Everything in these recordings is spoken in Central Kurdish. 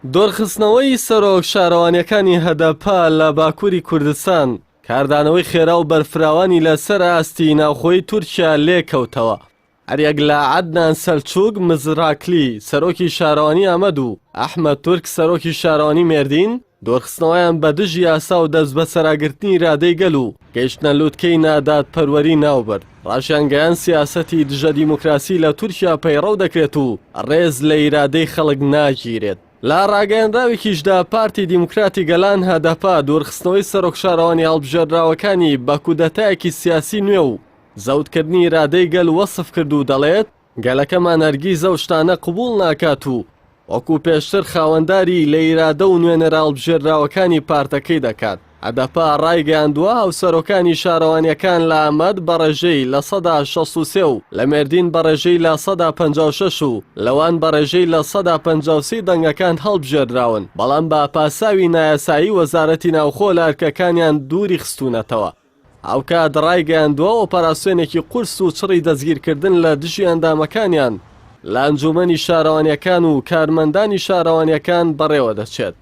دۆرخستنەوەی سەرۆک شارەوانیەکانی هەدەپا لە باکووری کوردستان کاردانەوەی خێرا و بەرفراوانی لەسەر ئاستی ناوخۆی تورکیا لێکەوتەوە. هەریەک لە عەدنان سەلچوک مزراکلی سەرۆکی شارەوانی ئەمەد و ئەحمەد تورک سەرۆکی شارەوانی مێردین دۆرخستنەوەیان بە دژی یاسا و دەست بە سەراگرتنی ڕادەی گەل و گەیشتنە لووتکەی نادادپەروەری ناوبەر. ڕاشیانگەیان سیاسەتی دژە دیموکراسی لە تورکیا پەیڕەو دەکرێت و ڕێز لە ئیرادەی خەڵک ناگیرێت. لا ڕاگەیاندراوێکیشدا پارتی دیموکراتی گەلان هەدەپا دۆرخستنەوەی سەرۆک شارەوانی هەڵبژێردراوەکانی بە کودەتایەکی سیاسی نوێ و زەوتکردنی ئیرادەی گەل وەسف کرد و دەڵێت گەلەکەمان هەرگیز ئەو شتانە قبوڵ ناکات و وەکو پێشتر خاوەنداری لە ئیرادە و نوێنەرە هەڵبژێردراوەکانی پارتەکەی دەکات. هەدەپا ڕایگەیاندووە هاوسەرۆکانی شارەوانیەکان لە ئەمەد بەڕێژەی لە 63 و لە مێردین بەڕێژەی لە 156 و لەوان بەڕێژەی لە 153 دەنگەکان هەڵبژێردراون، بەڵام بە پاساوی نایاسایی وەزارەتی ناوخۆ لە ئەرکەکانیان دووری خستوونەتەوە. ئەوکات ڕایگەیاندووە ئۆپەراسیۆنێکی قورس و چڕی دەستگیرکردن لە دژی ئەندامەکانیان لە ئەنجومەنی شارەوانیەکان و کارمەندانی شارەوانیەکان بەڕێوە دەچێت.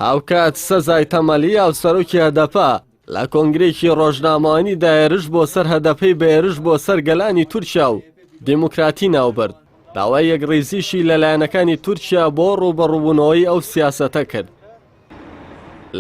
هاوکات سەزای تەمەلی هاوسەرۆکی هەدەپا لە کۆنگرێکی ڕۆژنامەوانی دایێرش بۆ سەر هەدەپەی بەێرش بۆ سەر گەلانی تورکیا و دیموکراتی ناوبرد. داوای یەکڕێزیشی لەلایەنەکانی تورکیا بۆ ڕوبەڕووبوونەوەی ئەو سیاسەتە کرد.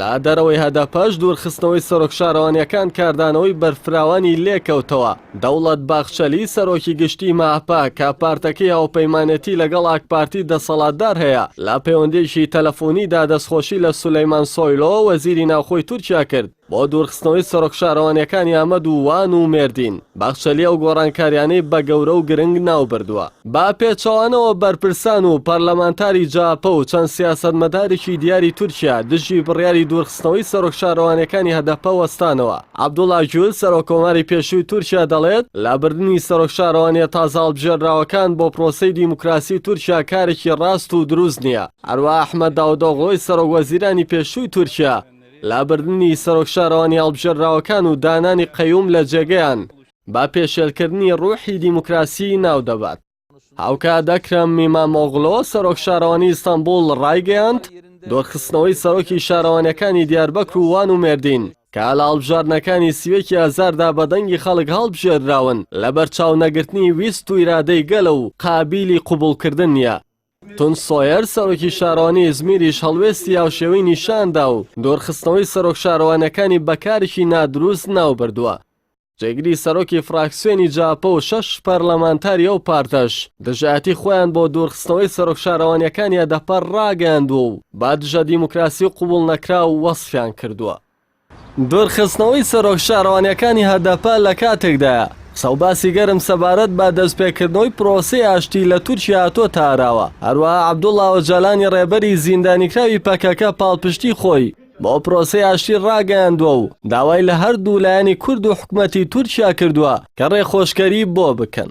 لە دەرەوەی هەدەپەش دوورخستنەوەی سەرۆک شارەوانیەکان کاردانەوەی بەرفراوانی لێکەوتەوە. دەوڵەت باخچەلی سەرۆکی گشتی ماپا کە پارتەکەی هاوپەیمانەتی لەگەڵ ئاک پارتی دەسەڵاتدار هەیە لە پەیوەندیەکی تەلەفۆنیدا دەستخۆشی لە سولەیمان سۆیلۆ وەزیری ناوخۆی تورکیا کرد بۆ دوورخستنەوەی سەرۆک شارەوانیەکانی ئەمەد و وان و مێردین. باخچەلی ئەو گۆڕانکاریانەی بە گەورە و گرنگ ناوبردووە. با پێچەوانەوە بەرپرسان و پەرلەمانتاری جاپە و چەند سیاسەتمەدارێکی دیاری تورکیا دژی بڕیاری دوورخستنەوەی سەرۆک شارەوانیەکانی هەدەپە وەستانەوە. عەبدوڵڵا گول سەرۆکۆماری پێشووی تورکیا دەڵێت لابردنی سەرۆک شارەوانیە تازە هەڵبژێردراوەکان بۆ پرۆسەی دیموکراسی تورکیا کارێکی ڕاست و دروست نییە. هەروە ئەحمەد داودۆغڵۆی سەرۆک وەزیرانی پێشووی تورکیا لابردنی سەرۆک شارەوانی هەڵبژێردراوەکان و دانانی قەیوم لە جێگەیان با پێشێلکردنی ڕوحی دیموکراسی ناو دەبات. هاوکات ئەکرەم ئیمامۆغلۆ سەرۆک شارەوانی ئیستانبوڵ ڕایگەیاند دۆرخستنەوەی سەرۆکی شارەوانیەکانی دیاربەکر و وان و مێردین کە لە هەڵبژاردنەکانی سیوێکی ئازاردا بەدەنگی خەڵک هەڵبژێردراون لەبەر چاونەگرتنی ویست و ئیرادەی گەلە و قابیلی قوبوڵکردن نییە. تون سۆیر سەرۆکی شارەوانی ئیزمیریش هەڵوێستی هاوشێوەی نیشاندا و دۆرخستنەوەی سەرۆک شارەوانەکانی بەکارێکی نادروست ناوبردووە. جێگری سەرۆکی فراکسیۆنی جاپە و 6 پەرلەمانتاری ئەو پارتەش دژایەتی خۆیان بۆ دوورخستنەوەی سەرۆک شارەوانیەکانی هەدەپە ڕاگەیاندووە و با دژە دیموکراسی قوبوڵ نەکرا و وەسفیان کردووە. دوورخستنەوەی سەرۆک شارەوانیەکانی هەدەپە لە کاتێکدایە سەوباسی گەرم سەبارەت بە دەستپێکردنەوەی پرۆسەی ئاشتی لە تورکیا هاتۆ تاراوە. هەروەها عەبدوڵڵا ئۆجالانی ڕێبەری زیندانیکراوی پەکەکە پاڵپشتی خۆی بۆ پرۆسەی ئاشتی ڕاگەیاندووە و داوای لە هەردوو لایەنی کورد و حکومەتی تورکیا کردووە کە ڕێخۆشکەری بۆ بکەن.